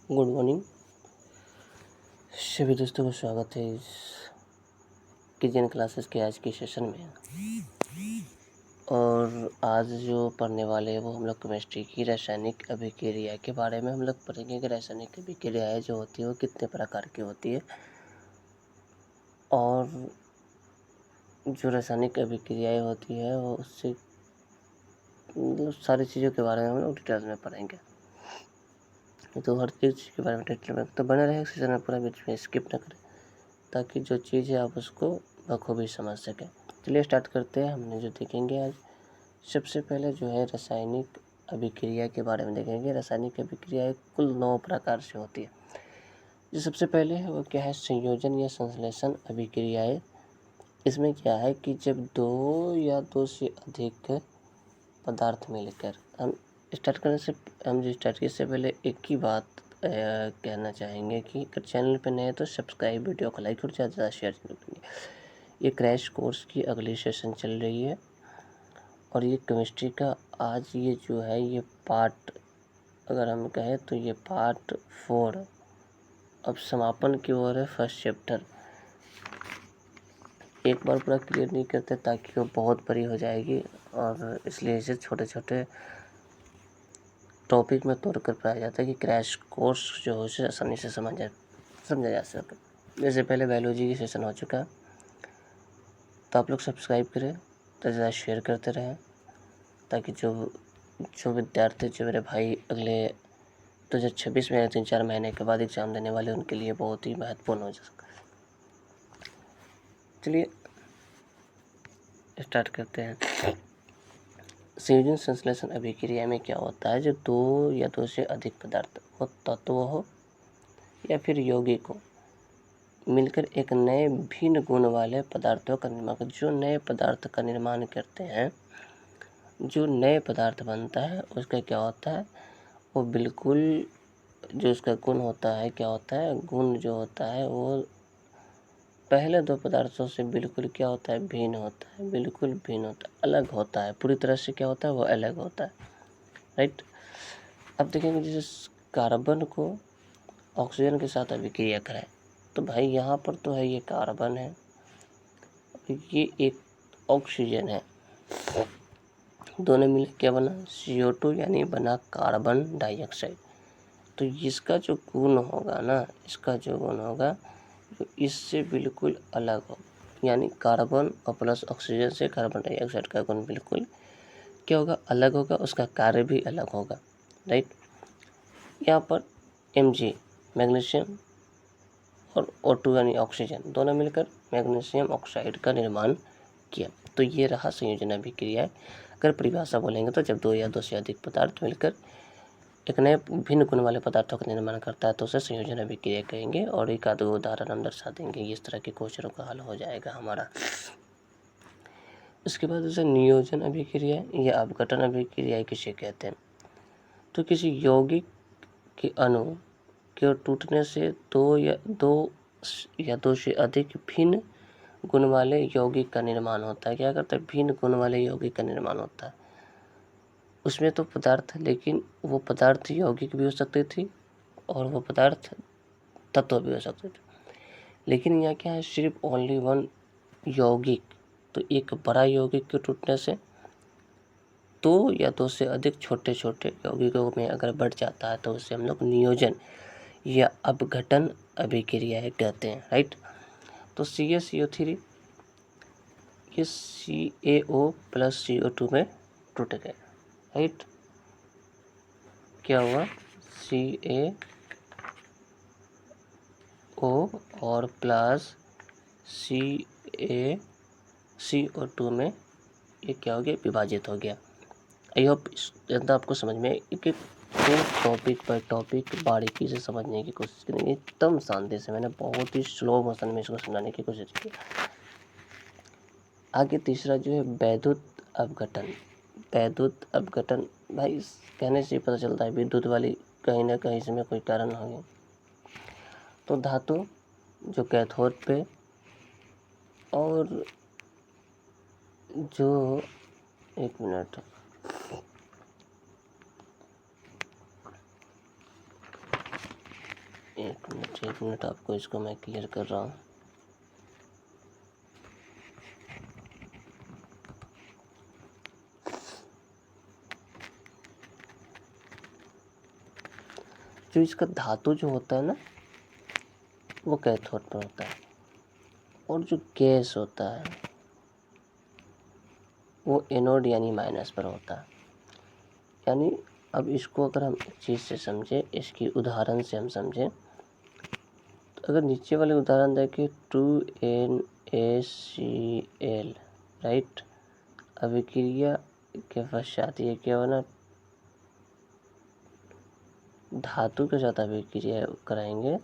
Good morning सभी दोस्तों को स्वागत है इस किचन क्लासेस के आज के सेशन में। और आज जो पढ़ने वाले हैं वो हम लोग केमिस्ट्री की रासायनिक अभिक्रिया के बारे में हम लोग पढ़ेंगे कि रासायनिक अभिक्रियाएँ जो होती है वो कितने प्रकार की होती है और जो रासायनिक अभिक्रियाएँ होती है वो उससे सारी चीज़ों के बारे में हम लोग डिटेल्स में पढ़ेंगे। तो हर चीज़ के बारे में डिटेल में तो बने रहे सेशन में, पूरा बीच में स्किप न करें ताकि जो चीज़ है आप उसको बखूबी समझ सकें। चलिए स्टार्ट करते हैं। हमने जो देखेंगे आज सबसे पहले जो है रासायनिक अभिक्रिया के बारे में देखेंगे। रासायनिक अभिक्रिया कुल 9 प्रकार से होती है। जो सबसे पहले है वो क्या है, संयोजन या संश्लेषण अभिक्रियाएं। इसमें क्या है कि जब दो या दो से अधिक पदार्थ मिलकर हम स्टार्ट करने से पहले एक ही बात कहना चाहेंगे कि अगर चैनल पे नए हैं तो सब्सक्राइब, वीडियो को लाइक और ज़्यादा से ज़्यादा शेयर करेंगे। ये क्रैश कोर्स की अगली सेशन चल रही है और ये केमिस्ट्री का आज ये जो है ये पार्ट, अगर हम कहें तो ये पार्ट 4 अब समापन की ओर है। फर्स्ट चैप्टर एक बार पूरा क्लियर नहीं करते ताकि वो बहुत बड़ी हो जाएगी और इसलिए इसे छोटे छोटे टॉपिक में तोड़कर पढ़ाया जाता है कि क्रैश कोर्स जो है उसे आसानी से समझा जा सके। जैसे पहले बायोलॉजी की सेशन हो चुका है तो आप लोग सब्सक्राइब करें, तो ज़्यादा शेयर करते रहें ताकि जो विद्यार्थी, जो मेरे भाई अगले 2026 में 3-4 महीने के बाद एग्ज़ाम देने वाले उनके लिए बहुत ही महत्वपूर्ण हो सके। चलिए स्टार्ट करते हैं। संयोजन संश्लेषण अभिक्रिया में क्या होता है, जो दो या दो से अधिक पदार्थ हो, तत्व हो या फिर यौगिक हो, मिलकर एक नए भिन्न गुण वाले पदार्थों का निर्माण करते। जो नए पदार्थ का निर्माण करते हैं, जो नए पदार्थ बनता है उसका क्या होता है, वो बिल्कुल जो उसका गुण होता है, क्या होता है, गुण जो होता है वो पहले दो पदार्थों से बिल्कुल क्या होता है, भिन्न होता है, बिल्कुल भिन्न होता है, अलग होता है, पूरी तरह से क्या होता है, वो अलग होता है। राइट। अब देखेंगे जैसे कार्बन को ऑक्सीजन के साथ अभिक्रिया कराएं तो भाई यहाँ पर तो है ये कार्बन है, ये एक ऑक्सीजन है, दोनों मिलकर क्या बना, CO2 यानी बना कार्बन डाइऑक्साइड। तो इसका जो गुण होगा ना, इसका जो गुण होगा तो इससे बिल्कुल अलग हो, यानी कार्बन और प्लस ऑक्सीजन से कार्बन डाइऑक्साइड का गुण बिल्कुल क्या होगा, अलग होगा, उसका कार्य भी अलग होगा। राइट। यहाँ पर Mg मैग्नीशियम और O2 यानी ऑक्सीजन दोनों मिलकर मैग्नीशियम ऑक्साइड का निर्माण किया। तो ये रहा संयोजन अभिक्रिया। अगर परिभाषा बोलेंगे तो जब दो या दो से अधिक पदार्थ मिलकर एक नए भिन्न गुण वाले पदार्थों का निर्माण करता है तो उसे संयोजन अभिक्रिया कहेंगे। और एक आध उदाहरण हम दर्शा देंगे, इस तरह के क्वेश्चनों का हल हो जाएगा हमारा। इसके बाद उसे नियोजन अभिक्रिया या अपघटन अभिक्रिया किसे कहते हैं, तो किसी यौगिक के अणु के टूटने से दो या दो से अधिक भिन्न गुण वाले यौगिक का निर्माण होता है। क्या करता है, भिन्न गुण वाले यौगिक का निर्माण होता है। उसमें तो पदार्थ, लेकिन वो पदार्थ यौगिक भी हो सकते थे और वो पदार्थ तत्व भी हो सकते थे। लेकिन यहाँ क्या है, सिर्फ ओनली वन यौगिक। तो एक बड़ा यौगिक के टूटने से दो या दो से अधिक छोटे छोटे यौगिकों में अगर बढ़ जाता है तो उसे हम लोग नियोजन या अपघटन अभिक्रिया कहते हैं। राइट। तो CaCO3 ये CaO प्लस CO2 में टूट गए। राइट। क्या हुआ, CaO और प्लस CO2 में ये क्या हो गया, विभाजित हो गया। आई होप इतना आपको समझ में एक टॉपिक पर टॉपिक बारीकी से समझने की कोशिश करेंगे, एकदम शांति से। मैंने बहुत ही स्लो मोशन में इसको समझाने की कोशिश की। आगे तीसरा जो है वैद्युत अपघटन। वैद्युत अपघटन भाई कहने से ही पता चलता है विद्युत वाली कहीं ना कहीं इसमें कोई कारण होगी। तो धातु जो कैथोड पे और जो, एक मिनट, एक मिनट आपको इसको मैं क्लियर कर रहा हूँ। जो इसका धातु जो होता है ना, वो कैथोड पर होता है, और जो गैस होता है वो एनोड यानी माइनस पर होता है। यानी अब इसको अगर हम एक चीज़ से समझें, इसकी उदाहरण से हम समझें, तो अगर नीचे वाले उदाहरण देखें 2NaCl, राइट, अभिक्रिया के पश्चात ये क्या होना, धातु के साथ अभिक्रिया कराएंगे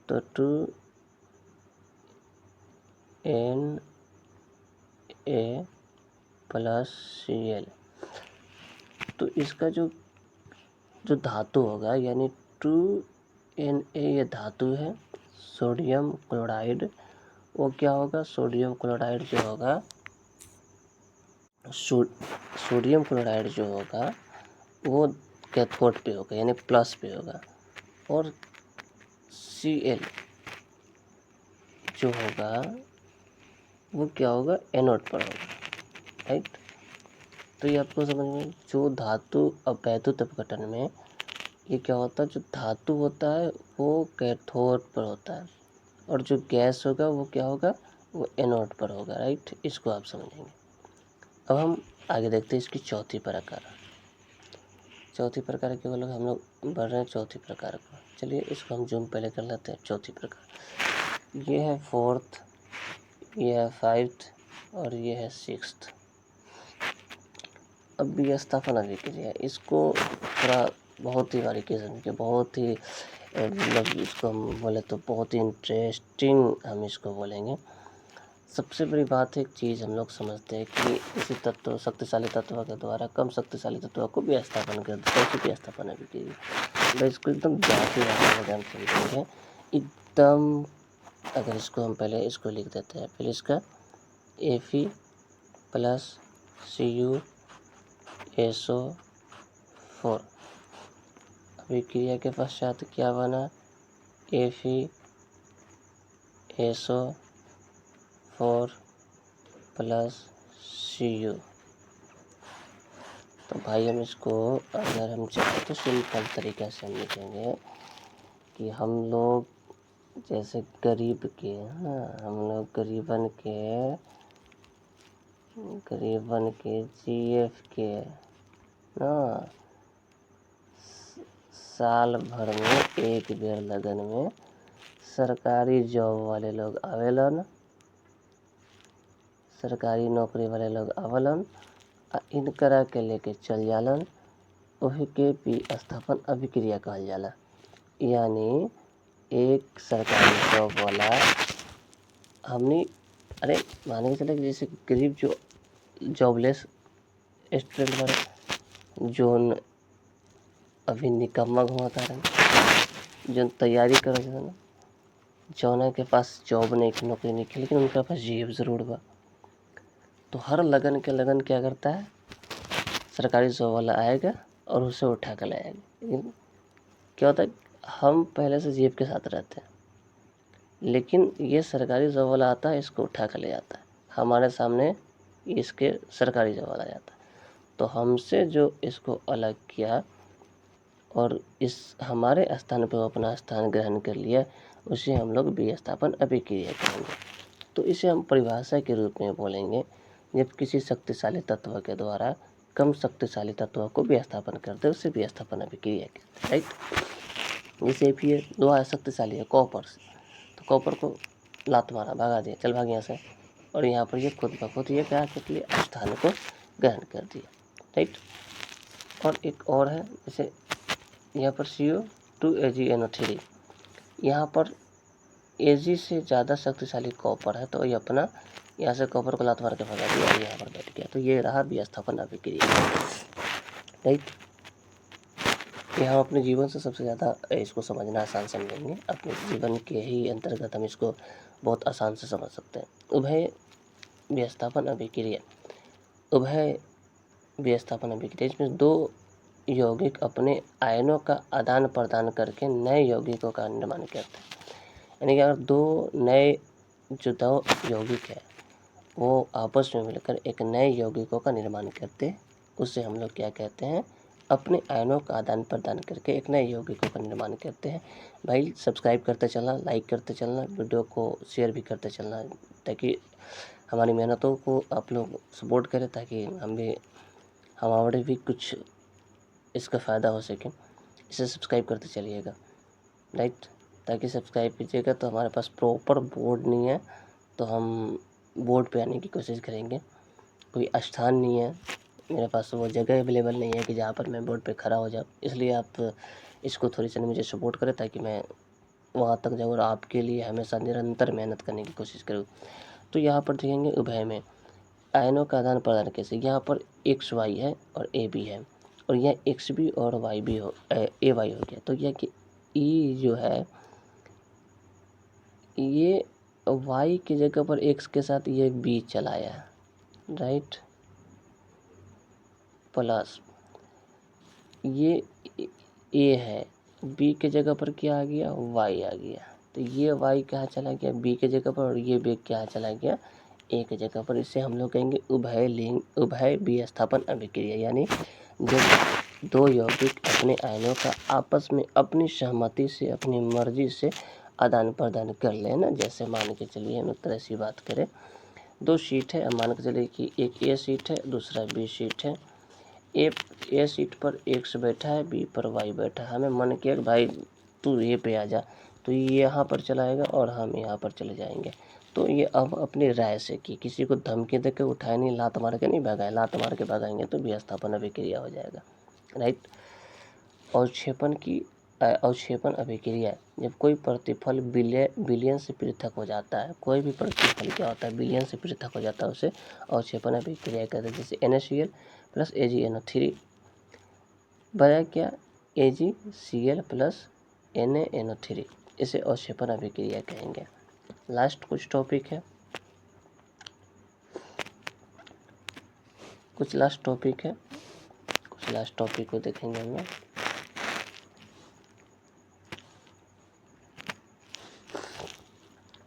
तो 2Na+Cl, तो इसका जो धातु होगा, यानी 2Na ये धातु है, सोडियम क्लोराइड, वो क्या होगा, सोडियम क्लोराइड जो होगा, सोडियम क्लोराइड जो होगा वो कैथोड पे होगा, यानी प्लस पे होगा, और Cl जो होगा वो क्या होगा, एनोड पर होगा, राइट। तो ये आपको समझ में, जो धातु अवैद्युत अपघटन में ये क्या होता है, जो धातु होता है वो कैथोड पर होता है, और जो गैस होगा वो क्या होगा, वो एनोड पर होगा, राइट। इसको आप समझेंगे। अब हम आगे देखते हैं इसकी चौथी प्रकार। चौथी प्रकार के लोग हम लोग बढ़ रहे हैं चौथी प्रकार को। चलिए इसको हम जूम पहले कर लेते हैं। चौथी प्रकार ये है फोर्थ, ये है फाइव्थ, और ये है सिक्स्थ। अब विस्थापन अभिक्रिया, इसको थोड़ा बहुत ही बारीकी से समझिए, बहुत ही मतलब इसको हम बोले तो बहुत ही इंटरेस्टिंग हम इसको बोलेंगे। सबसे बड़ी बात है, एक चीज़ हम लोग समझते हैं कि इसी तत्व, शक्तिशाली तत्व के द्वारा कम शक्तिशाली तत्व को विस्थापन कर देते हैं, विस्थापन अभिक्रिया। इसको एकदम जाती भाषा में समझेंगे एकदम। अगर इसको हम पहले इसको लिख देते हैं, फिर इसका Fe+Cu अभिक्रिया के पश्चात क्या बना, Fe+Cu। तो भाई हम इसको अगर हम चाहें तो सिंपल तरीक़ा से हम लिखेंगे कि हम लोग जैसे गरीब के, हम लोग गरीबन के GF के ना साल भर में एक बेर लगन में सरकारी जॉब वाले लोग आवेलन, सरकारी नौकरी वाले लोग आवेलन, इनकरा के लेके चल जालन, वही के विस्थापन अभिक्रिया कहल जाला। यानी एक सरकारी जॉब वाला हमने, अरे मान के चले कि जैसे गरीब जो जॉबलेस स्टूडेंट वाले जोन अभी निकम्मा घुमाता रहे, जो तैयारी कर रहे ना, जौना के पास जॉब नहीं, नौकरी नहीं, लेकिन उनके पास जीएफ ज़रूर बा। तो हर लगन क्या करता है, सरकारी जॉब वाला आएगा और उसे उठा कर लाएगा। लेकिन क्या होता है, हम पहले से जीएफ के साथ रहते हैं, लेकिन ये सरकारी जॉब वाला आता है, इसको उठा कर ले जाता है, हमारे सामने इसके सरकारी जॉब वाला जाता है। तो हमसे जो इसको अलग किया और इस हमारे स्थान पर अपना स्थान ग्रहण कर लिया, उसे हम लोग विस्थापन अभिक्रिया कहेंगे। तो इसे हम परिभाषा के रूप में बोलेंगे, जब किसी शक्तिशाली तत्व के द्वारा कम शक्तिशाली तत्व को विस्थापन करते हैं, उसे विस्थापन अभिक्रिया कहते हैं, राइट। जैसे फिर दो शक्तिशाली है कॉपर से, तो कॉपर को लात मारा, भगा दिया, चल भाग यहाँ से, और यहाँ पर ये खुद ब खुद ये क्या कर लिया, स्थान को ग्रहण कर दिया, राइट। और एक और है, जैसे यहाँ पर CO2AgNO3, यहाँ पर Ag से ज़्यादा शक्तिशाली कॉपर है, तो ये अपना यहाँ से कॉपर को लात मार के भगा दिया और यहाँ पर बैठ गया, तो ये रहा विस्थापन अभिक्रिया, राइट। ये हम अपने जीवन से सबसे ज़्यादा इसको समझना आसान समझेंगे, अपने जीवन के ही अंतर्गत हम इसको बहुत आसान से समझ सकते हैं। उभय विस्थापन अभिक्रिया, उभय विस्थापन अभिक्रिया, इसमें दो यौगिक अपने आयनों का आदान प्रदान करके नए यौगिकों का निर्माण करते हैं। यानी कि अगर दो यौगिक है वो आपस में मिलकर एक नए यौगिकों का निर्माण करते हैं, उससे हम लोग क्या कहते हैं, अपने आयनों का आदान प्रदान करके एक नए यौगिकों का निर्माण करते हैं। भाई सब्सक्राइब करते चलना, लाइक करते चलना, वीडियो को शेयर भी करते चलना, ताकि हमारी मेहनतों को आप लोग सपोर्ट करें, ताकि हमारे भी कुछ इसका फ़ायदा हो सके। इसे सब्सक्राइब करते चलिएगा, राइट। ताकि सब्सक्राइब कीजिएगा तो हमारे पास प्रॉपर बोर्ड नहीं है, तो हम बोर्ड पे आने की कोशिश करेंगे। कोई स्थान नहीं है मेरे पास, वो जगह अवेलेबल नहीं है कि जहाँ पर मैं बोर्ड पे खड़ा हो जाऊँ। इसलिए आप इसको थोड़ी सी मुझे सपोर्ट करें ताकि मैं वहाँ तक जाऊँ और आपके लिए हमेशा निरंतर मेहनत करने की कोशिश करूँ। तो यहाँ पर देखेंगे उभय में आयनों का आदान प्रदान कैसे, यहाँ पर XY है और AB है, और यह XB और YB हो AY हो गया। तो यह कि E जो है ये Y की जगह पर X के साथ ये B चलाया, राइट, प्लस ये A है, B के जगह पर क्या आ गया, Y आ गया। तो ये Y कहाँ चला गया, B के जगह पर, और ये B क्या चला गया, A के जगह पर। इसे हम लोग कहेंगे उभय विस्थापन अभिक्रिया। यानी जब दो यौगिक अपने आयनों का आपस में अपनी सहमति से, अपनी मर्जी से आदान प्रदान कर ले ना। जैसे मान के चलिए हम एक तरह से बात करें, दो सीट है, मान के चलिए कि एक A सीट है, दूसरा B सीट है। ए सीट पर X बैठा है, B पर Y बैठा है। हमें मन किया कि भाई तू ये पे आ जा, तो ये यहाँ पर चलाएगा और हम यहाँ पर चले जाएंगे। तो ये अब अपनी राय से की, किसी को धमकी दे के उठाए नहीं, लात मार के नहीं भगाए। लात मार के भगाएंगे तो विस्थापन अभिक्रिया हो जाएगा, राइट। अवक्षेपण अभिक्रिया, जब कोई प्रतिफल विलयन से पृथक हो जाता है, कोई भी प्रतिफल क्या होता है, विलयन से पृथक हो जाता है, उसे अवक्षेपण अभिक्रिया कहते हैं। जैसे NaCl प्लस AgNO3 बना क्या, AgCl प्लस NaNO3, इसे अवक्षेपण अभिक्रिया कहेंगे। लास्ट कुछ टॉपिक है, कुछ लास्ट टॉपिक को देखेंगे हम लोग।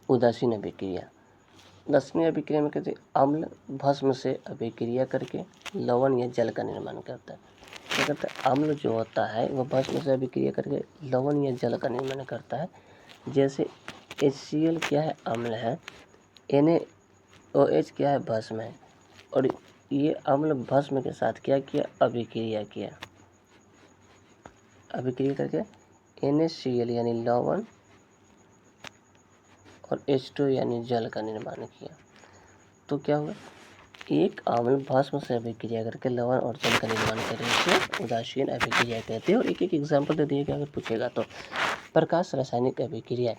उदासीन अभिक्रिया। उदासीन अभिक्रिया में कहते हैं अम्ल भस्म से अभिक्रिया करके लवण या जल का निर्माण करता है। क्या करता है, अम्ल जो होता है वह भस्म से अभिक्रिया करके लवण या जल का निर्माण करता है। जैसे HCl क्या है, अम्ल है, NaOH क्या है, भस्म है, और ये अम्ल भस्म के साथ क्या किया, अभिक्रिया करके NaCl यानी लवण और H2 यानी जल का निर्माण किया। तो क्या हुआ, एक अम्ल भस्म से अभिक्रिया करके लवण और जल का निर्माण करने से उदासीन अभिक्रिया कहते हैं। और एक एग्जाम्पल दे दिएगा अगर पूछेगा तो। प्रकाश रासायनिक अभिक्रिया,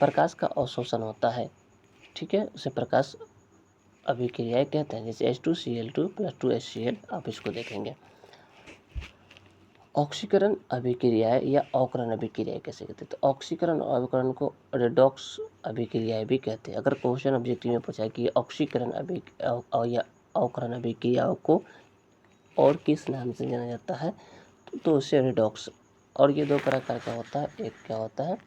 प्रकाश का अवशोषण होता है, ठीक है, उसे प्रकाश अभिक्रियाएं कहते हैं। जैसे H2Cl2 + 2HCl, आप इसको देखेंगे। ऑक्सीकरण अभिक्रियाएं या अवकरण अभिक्रियाएं कैसे कहते हैं, तो ऑक्सीकरण और अवकरण को रेडॉक्स अभिक्रियाएं भी कहते हैं। अगर क्वेश्चन ऑब्जेक्टिव में पूछा कि ऑक्सीकरण या अवकरण अभिक्रियाओं को और किस नाम से जाना जाता है, तो उसे रेडॉक्स। और ये दो प्रकार का होता है, एक क्या होता है,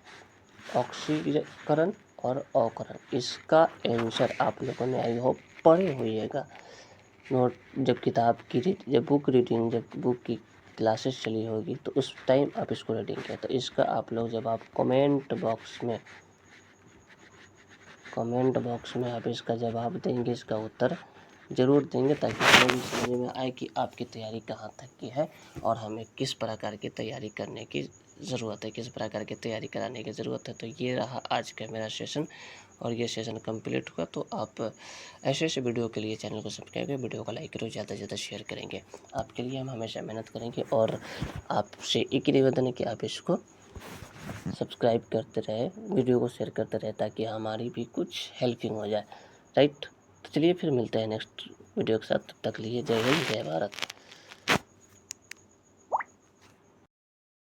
ऑक्सीकरण और अवकरण। इसका आंसर आप लोगों ने आई होप पढ़े होइएगा नोट, जब बुक की क्लासेस चली होगी तो उस टाइम आप इसको रीडिंग किया। तो इसका आप लोग जब आप कमेंट बॉक्स में आप इसका जवाब देंगे, इसका उत्तर ज़रूर देंगे, ताकि हमें भी समझ में आए कि आपकी तैयारी कहाँ तक की है और हमें किस प्रकार की तैयारी करने की ज़रूरत है, किस प्रकार की तैयारी कराने की ज़रूरत है। तो ये रहा आज का मेरा सेशन, और ये सेशन कंप्लीट हुआ। तो आप ऐसे वीडियो के लिए चैनल को सब्सक्राइब करें, वीडियो को लाइक करो, ज़्यादा से ज़्यादा शेयर करेंगे। आपके लिए हम हमेशा मेहनत करेंगे, और आपसे एक निवेदन है कि आप इसको सब्सक्राइब करते रहे, वीडियो को शेयर करते रहे, ताकि हमारी भी कुछ हेल्पिंग हो जाए, राइट। तो चलिए फिर मिलते हैं नेक्स्ट वीडियो के साथ, तब तक लिए जय हिंद, जय भारत।